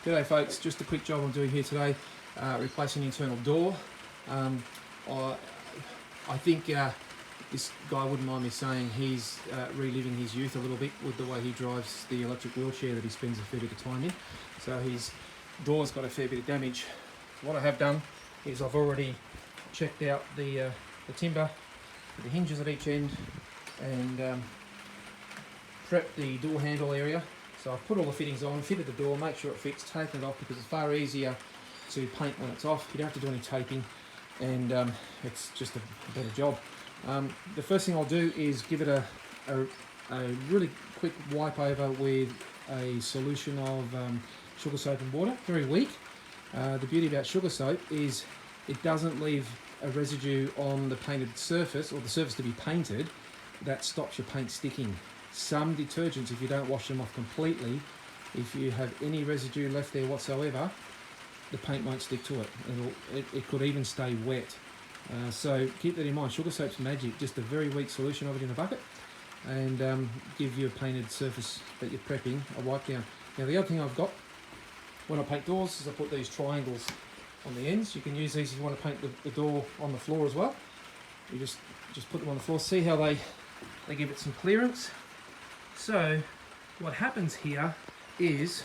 G'day folks, just a quick job I'm doing here today, replacing the internal door. I think this guy wouldn't mind me saying he's reliving his youth a little bit with the way he drives the electric wheelchair that he spends a fair bit of time in. So his door's got a fair bit of damage. What I have done is I've already checked out the timber, the hinges at each end, and prepped the door handle area. So I've put all the fittings on, fitted the door, make sure it fits, taken it off because it's far easier to paint when it's off. You don't have to do any taping, and it's just a better job. The first thing I'll do is give it a really quick wipe over with a solution of sugar soap and water, very weak. The beauty about sugar soap is it doesn't leave a residue on the painted surface, or the surface to be painted, that stops your paint sticking. Some detergents, if you don't wash them off completely, if you have any residue left there whatsoever, the paint won't stick to it. It could even stay wet. So keep that in mind. Sugar soap's magic, just a very weak solution of it in a bucket, and give you a painted surface that you're prepping a wipe down. Now the other thing I've got when I paint doors is I put these triangles on the ends. You can use these if you want to paint the door on the floor as well. You just put them on the floor, see how they give it some clearance. So what happens here is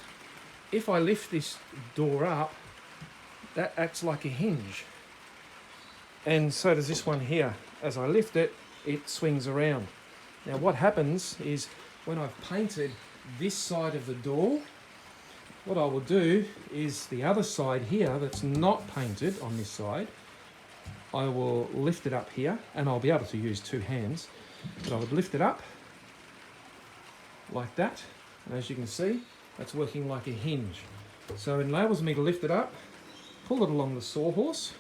if I lift this door up, that acts like a hinge, and so does this one here. As I lift it, it swings around. Now what happens is when I've painted this side of the door, what I will do is the other side here that's not painted on this side, I will lift it up here, and I'll be able to use two hands, but I would lift it up like that, and as you can see, that's working like a hinge. So it enables me to lift it up, pull it along the sawhorse,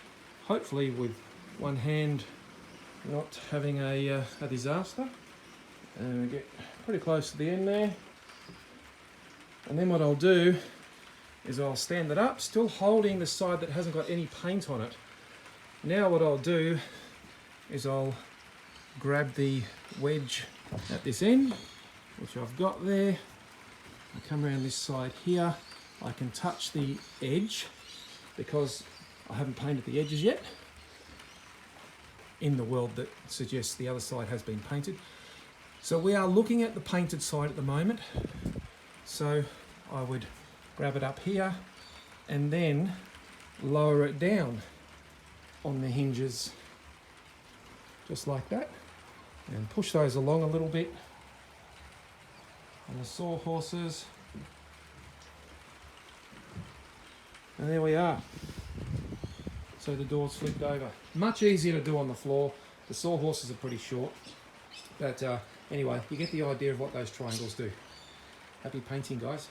hopefully with one hand not having a disaster, and we get pretty close to the end there. And then what I'll do is I'll stand it up, still holding the side that hasn't got any paint on it. Now what I'll do is I'll grab the wedge at this end, which I've got there. I come around this side here. I can touch the edge because I haven't painted the edges yet, in the world that suggests the other side has been painted. So we are looking at the painted side at the moment. So I would grab it up here and then lower it down on the hinges, just like that, and push those along a little bit on the sawhorses, and there we are. So the door's flipped over. Much easier to do on the floor. The sawhorses are pretty short, but anyway, you get the idea of what those triangles do. Happy painting, guys.